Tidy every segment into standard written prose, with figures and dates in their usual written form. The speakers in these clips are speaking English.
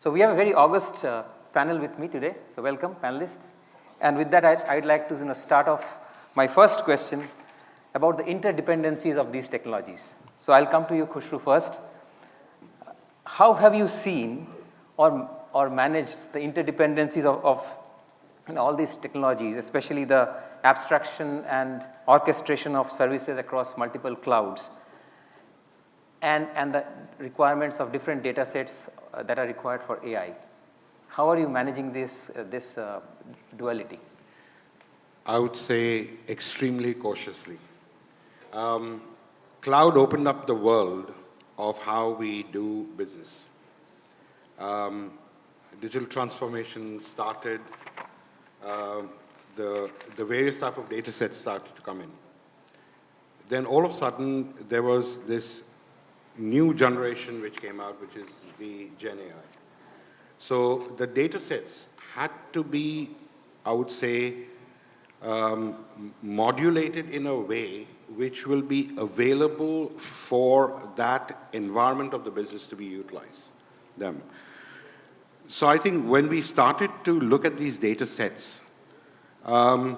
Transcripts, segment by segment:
So we have a very august panel with me today. So welcome, panelists. And with that, I'd like to start off my first question about the interdependencies of these technologies. So I'll come to you, Khushru, first. How have you seen or managed the interdependencies of all these technologies, especially the abstraction and orchestration of services across multiple clouds, and the requirements of different data sets that are required for AI? How are you managing this duality? I would say extremely cautiously. Cloud opened up the world of how we do business. Digital transformation started, the various type of data sets started to come in. Then all of a sudden, there was this new generation which came out, which is the Gen AI. So the data sets had to be, I would say, modulated in a way which will be available for that environment of the business to be utilized. So I think when we started to look at these data sets, on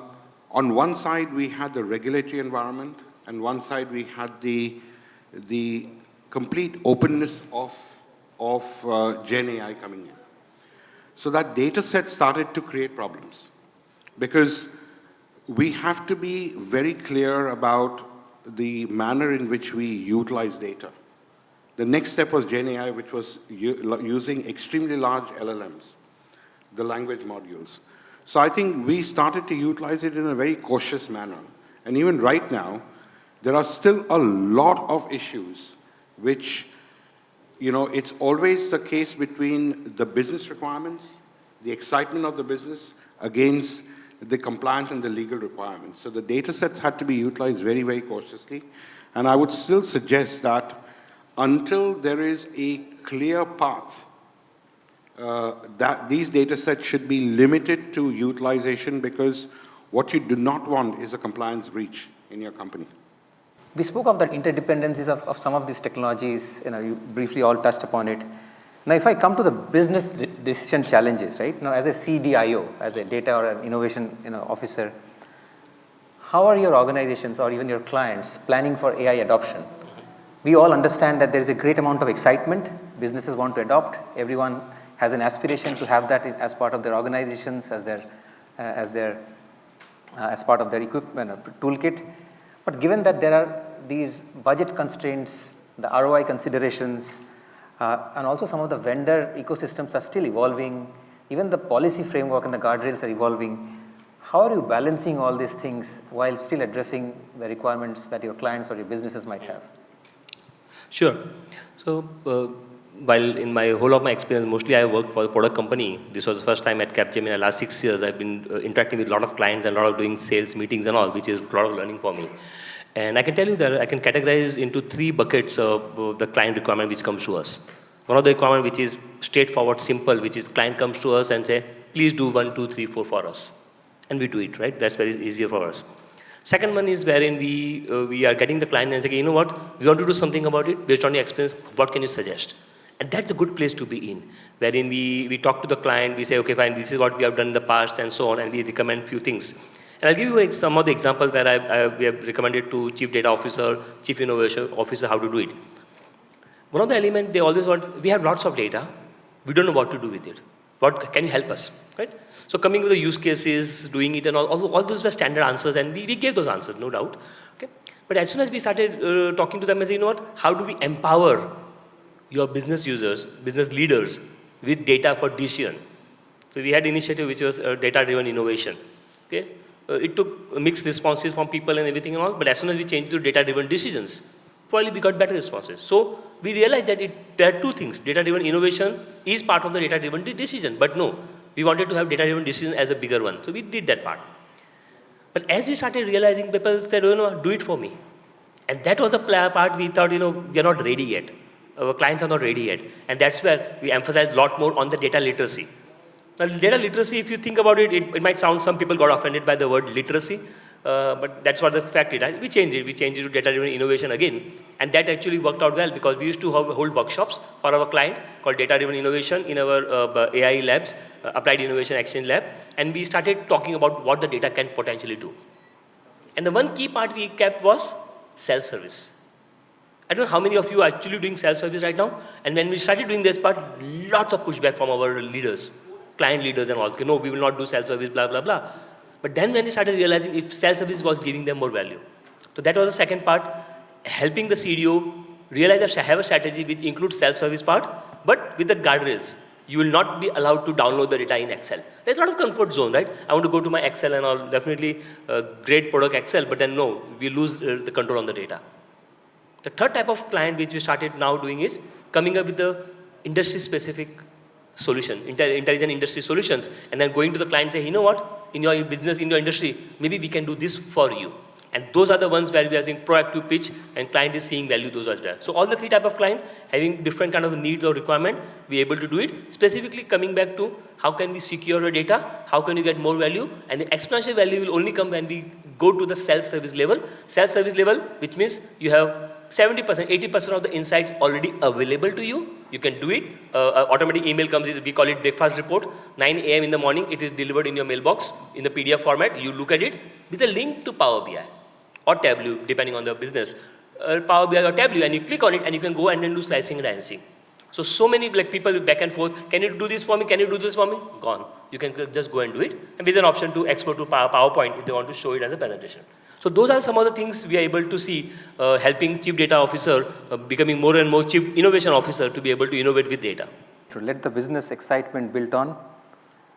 one side we had the regulatory environment, and one side we had the complete openness of Gen AI coming in. So that data set started to create problems, because we have to be very clear about the manner in which we utilize data. The next step was Gen AI, which was using extremely large LLMs, the language modules. So I think we started to utilize it in a very cautious manner. And even right now, there are still a lot of issues which, it's always the case between the business requirements, the excitement of the business, against the compliance and the legal requirements. So the data sets had to be utilized very, very cautiously. And I would still suggest that until there is a clear path, that these data sets should be limited to utilization, because what you do not want is a compliance breach in your company. We spoke of the interdependencies of some of these technologies. You briefly all touched upon it. Now, if I come to the business decision challenges, right? Now, as a CDIO, as a data or an innovation officer, how are your organizations or even your clients planning for AI adoption? We all understand that there is a great amount of excitement. Businesses want to adopt. Everyone has an aspiration to have that as part of their organizations, as part of their equipment toolkit. But given that there are these budget constraints, the ROI considerations, and also some of the vendor ecosystems are still evolving, even the policy framework and the guardrails are evolving, how are you balancing all these things while still addressing the requirements that your clients or your businesses might have? Sure. So, while in my whole of my experience, mostly I worked for a product company. This was the first time at Capgemini. In the last 6 years, I've been interacting with a lot of clients and a lot of doing sales meetings and all, which is a lot of learning for me. And I can tell you that I can categorize into 3 buckets of the client requirement which comes to us. One of the requirement which is straightforward, simple, which is client comes to us and say, please do 1, 2, 3, 4 for us. And we do it, right? That's very easier for us. Second one is wherein we are getting the client and say, you know what, we want to do something about it based on your experience, what can you suggest? And that's a good place to be in, wherein we talk to the client, we say, okay, fine, this is what we have done in the past and so on, and we recommend few things. And I'll give you some of the examples where we have recommended to Chief Data Officer, Chief Innovation Officer how to do it. One of the elements they always want, we have lots of data, we don't know what to do with it. What can you help us, right? So coming with the use cases, doing it, and all those were standard answers, and we gave those answers, no doubt. Okay? But as soon as we started talking to them and saying, you know what, how do we empower your business users, business leaders with data for decision? So we had an initiative which was data-driven innovation. Okay? It took mixed responses from people and everything and all, but as soon as we changed to data-driven decisions, probably we got better responses. So we realized that there are 2 things. Data-driven innovation is part of the data-driven decision, but no, we wanted to have data-driven decision as a bigger one. So we did that part. But as we started realizing, people said, do it for me. And that was the part we thought, we are not ready yet. Our clients are not ready yet. And that's where we emphasize a lot more on the data literacy. Now, data literacy, if you think about it, it might sound, some people got offended by the word literacy, but that's what the fact is. We changed it. We changed it to data-driven innovation again. And that actually worked out well because we used to hold workshops for our client called data-driven innovation in our AI labs, Applied Innovation Exchange Lab. And we started talking about what the data can potentially do. And the one key part we kept was self-service. I don't know how many of you are actually doing self-service right now. And when we started doing this part, lots of pushback from our leaders, client leaders and all. Okay, no, we will not do self-service, blah, blah, blah. But then when they started realizing if self-service was giving them more value. So that was the second part, helping the CDO realize that have a strategy which includes self-service part, but with the guardrails. You will not be allowed to download the data in Excel. There's a lot of comfort zone, right? I want to go to my Excel and all, definitely great product Excel, but then no, we lose the control on the data. The third type of client which we started now doing is coming up with the industry-specific solution, intelligent industry solutions, and then going to the client and say, you know what, in your business, in your industry, maybe we can do this for you. And those are the ones where we are seeing proactive pitch and client is seeing value those as well. So all the three type of client having different kind of needs or requirement, we able to do it. Specifically coming back to how can we secure your data, how can you get more value, and the exponential value will only come when we go to the self-service level. Self-service level, which means you have 70%, 80% of the insights already available to you. You can do it. Automatic email comes, we call it breakfast report. 9 a.m. in the morning, it is delivered in your mailbox in the PDF format. You look at it with a link to Power BI or Tableau, depending on the business. Power BI or Tableau, and you click on it and you can go and then do slicing and dicing. So many like people back and forth, can you do this for me? Can you do this for me? Gone. You can just go and do it. And with an option to export to PowerPoint if they want to show it as a presentation. So those are some of the things we are able to see helping Chief Data Officer becoming more and more Chief Innovation Officer to be able to innovate with data. To let the business excitement build on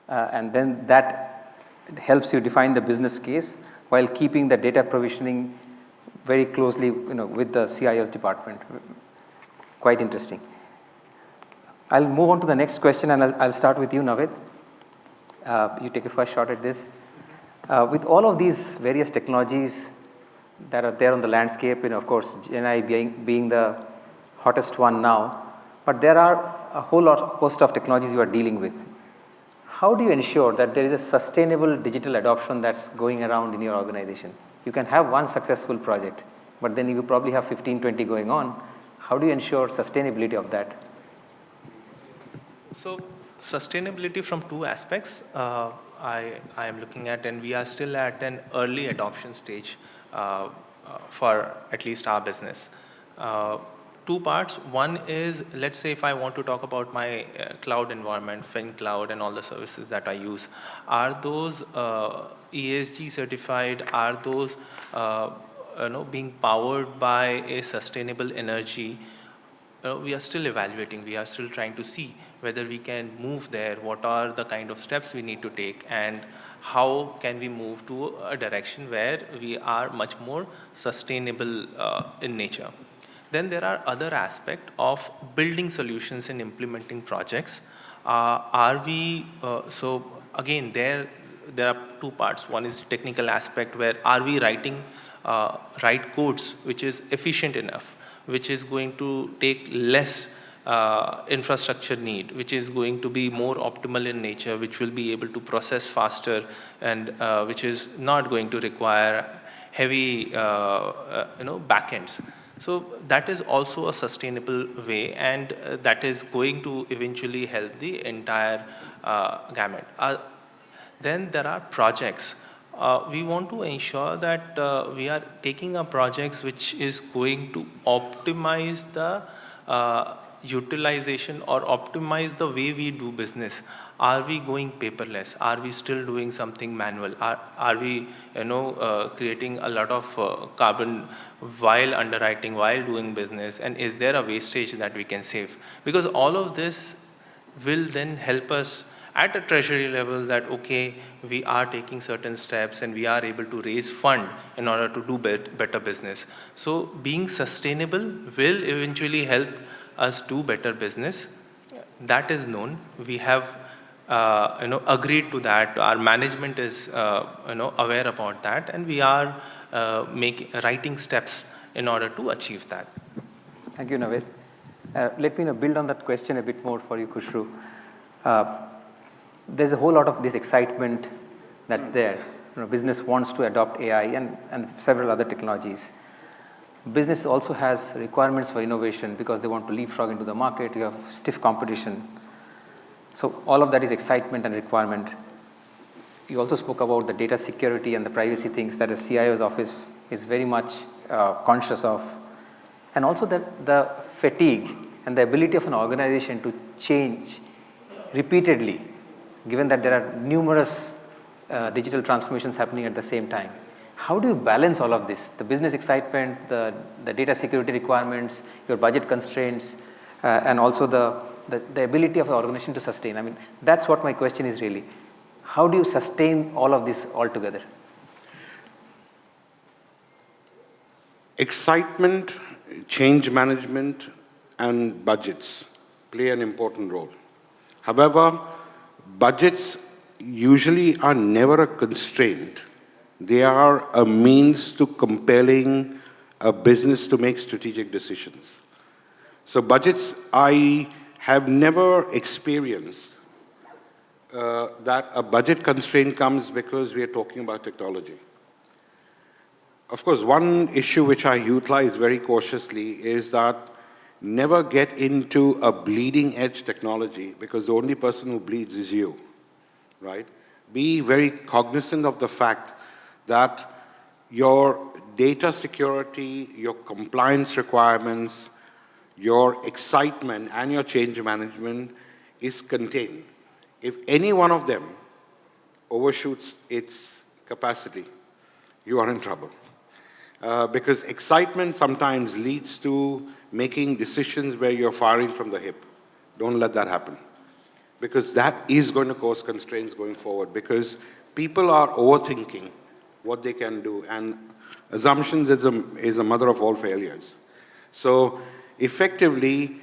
and then that helps you define the business case while keeping the data provisioning very closely with the CIO's department. Quite interesting. I'll move on to the next question and I'll start with you, Navid. You take a first shot at this. With all of these various technologies that are there on the landscape, of course, GenAI being the hottest one now, but there are a host of technologies you are dealing with. How do you ensure that there is a sustainable digital adoption that's going around in your organization? You can have one successful project, but then you probably have 15, 20 going on. How do you ensure sustainability of that? So sustainability from two aspects. I am looking at, and we are still at an early adoption stage for at least our business. Two parts. One is, let's say if I want to talk about my cloud environment, FinCloud and all the services that I use, are those ESG certified? Are those being powered by a sustainable energy? We are still evaluating. We are still trying to see whether we can move there, what are the kind of steps we need to take, and how can we move to a direction where we are much more sustainable in nature. Then there are other aspects of building solutions and implementing projects. So again, there are two parts. One is the technical aspect where are we writing right codes which is efficient enough, which is going to take less infrastructure need, which is going to be more optimal in nature, which will be able to process faster, and which is not going to require heavy backends. So that is also a sustainable way, and that is going to eventually help the entire gamut. Then there are projects. We want to ensure that we are taking up projects which is going to optimize the utilization or optimize the way we do business. Are we going paperless? Are we still doing something manual? Are we creating a lot of carbon while underwriting, while doing business? And is there a wastage that we can save? Because all of this will then help us at a treasury level that, okay, we are taking certain steps and we are able to raise fund in order to do better business. So being sustainable will eventually help us do better business. That is known. We have agreed to that. Our management is aware about that, and we are writing steps in order to achieve that. Thank you, Navid. Let me build on that question a bit more for you, Khushru. There's a whole lot of this excitement that's there. business wants to adopt AI and several other technologies. Business also has requirements for innovation because they want to leapfrog into the market. You have stiff competition. So all of that is excitement and requirement. You also spoke about the data security and the privacy things that a CIO's office is very much conscious of. And also the fatigue and the ability of an organization to change repeatedly, given that there are numerous digital transformations happening at the same time. How do you balance all of this? The business excitement, the data security requirements, your budget constraints, and also the ability of the organization to sustain. I mean, that's what my question is really. How do you sustain all of this altogether? Excitement, change management, and budgets play an important role. However, budgets usually are never a constraint. They are a means to compelling a business to make strategic decisions. So budgets, I have never experienced that a budget constraint comes because we are talking about technology. Of course, one issue which I utilize very cautiously is that never get into a bleeding edge technology because the only person who bleeds is you, right? Be very cognizant of the fact that your data security, your compliance requirements, your excitement, and your change management is contained. If any one of them overshoots its capacity, you are in trouble. Because excitement sometimes leads to making decisions where you're firing from the hip. Don't let that happen. Because that is going to cause constraints going forward. Because people are overthinking what they can do. And assumptions is a mother of all failures. So effectively,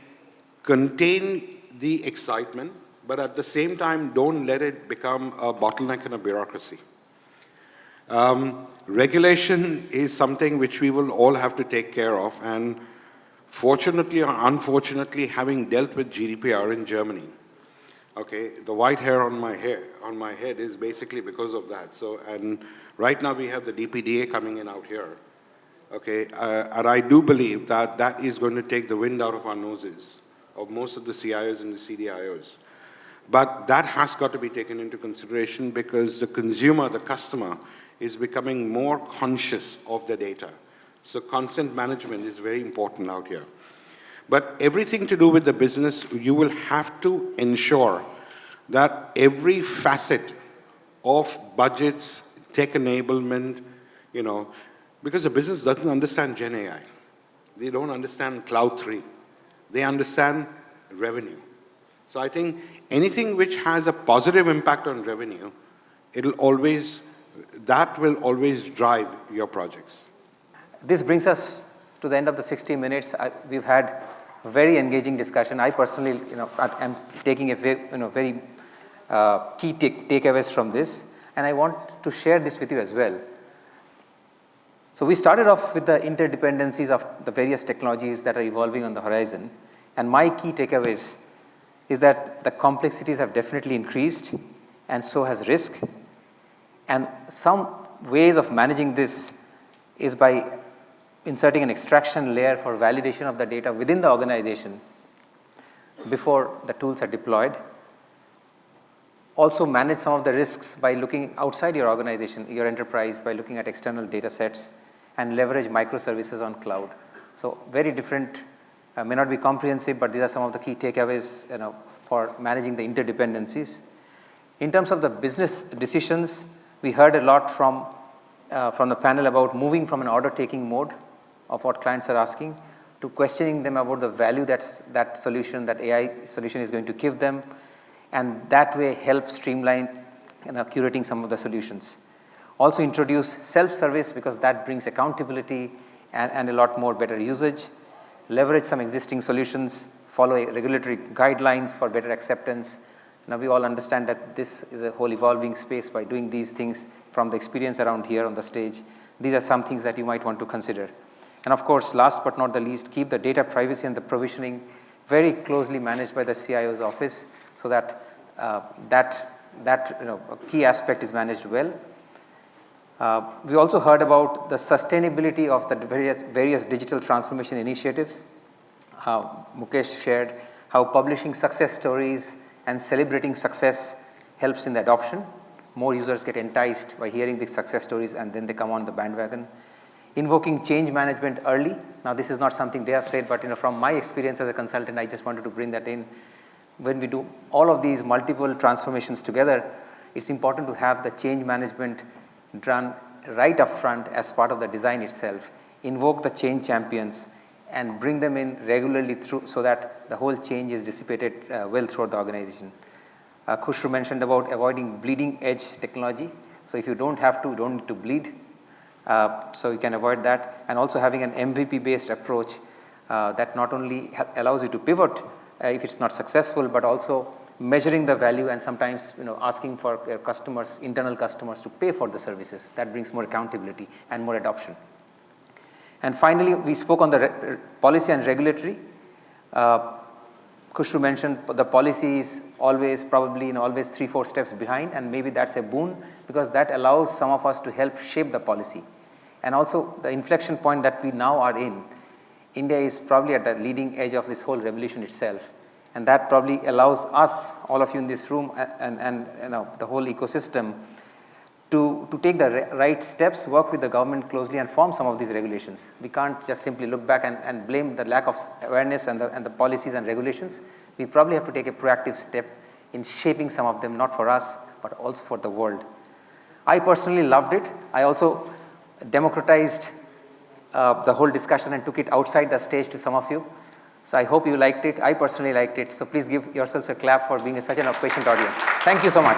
contain the excitement, but at the same time, don't let it become a bottleneck in a bureaucracy. Regulation is something which we will all have to take care of, and fortunately or unfortunately, having dealt with GDPR in Germany, okay, the white hair on my head is basically because of that. So, and right now we have the DPDA coming in out here, okay, and I do believe that that is going to take the wind out of our noses of most of the CIOs and the CDIOs. But that has got to be taken into consideration because the consumer, the customer, is becoming more conscious of the data. So consent management is very important out here. But everything to do with the business, you will have to ensure that every facet of budgets, tech enablement, you know, because the business doesn't understand Gen AI. They don't understand Cloud 3. They understand revenue. So I think anything which has a positive impact on revenue, that will always drive your projects. This brings us to the end of the 60 minutes. We've had a very engaging discussion. I personally, am taking a very key takeaways from this, and I want to share this with you as well. So we started off with the interdependencies of the various technologies that are evolving on the horizon, and my key takeaways is that the complexities have definitely increased, and so has risk. And some ways of managing this is by inserting an extraction layer for validation of the data within the organization before the tools are deployed. Also manage some of the risks by looking outside your organization, your enterprise, by looking at external data sets, and leverage microservices on cloud. So very different, may not be comprehensive, but these are some of the key takeaways for managing the interdependencies. In terms of the business decisions, we heard a lot from the panel about moving from an order-taking mode of what clients are asking to questioning them about the value that solution, that AI solution is going to give them, and that way help streamline curating some of the solutions. Also introduce self-service because that brings accountability and a lot more better usage. Leverage some existing solutions, follow regulatory guidelines for better acceptance. Now we all understand that this is a whole evolving space by doing these things from the experience around here on the stage. These are some things that you might want to consider. And of course, last but not the least, keep the data privacy and the provisioning very closely managed by the CIO's office so that a key aspect is managed well. We also heard about the sustainability of the various digital transformation initiatives. Mukesh shared how publishing success stories and celebrating success helps in the adoption. More users get enticed by hearing these success stories and then they come on the bandwagon. Invoking change management early. Now this is not something they have said, but from my experience as a consultant, I just wanted to bring that in. When we do all of these multiple transformations together, it's important to have the change management done right up front as part of the design itself. Invoke the change champions and bring them in regularly through so that the whole change is dissipated well throughout the organization. Khushru mentioned about avoiding bleeding edge technology. So if you don't have to, you don't need to bleed. So you can avoid that. And also having an MVP based approach that not only allows you to pivot if it's not successful, but also measuring the value and sometimes asking for your customers, internal customers to pay for the services. That brings more accountability and more adoption. And finally, we spoke on the policy and regulatory. Khushru mentioned the policy is always probably always 3-4 steps behind, and maybe that's a boon because that allows some of us to help shape the policy. And also the inflection point that we now are in, India is probably at the leading edge of this whole revolution itself. And that probably allows us, all of you in this room and the whole ecosystem to take the right steps, work with the government closely and form some of these regulations. We can't just simply look back and blame the lack of awareness and the policies and regulations. We probably have to take a proactive step in shaping some of them, not for us, but also for the world. I personally loved it. I also democratized the whole discussion and took it outside the stage to some of you. So I hope you liked it. I personally liked it. So please give yourselves a clap for being such an patient audience. Thank you so much.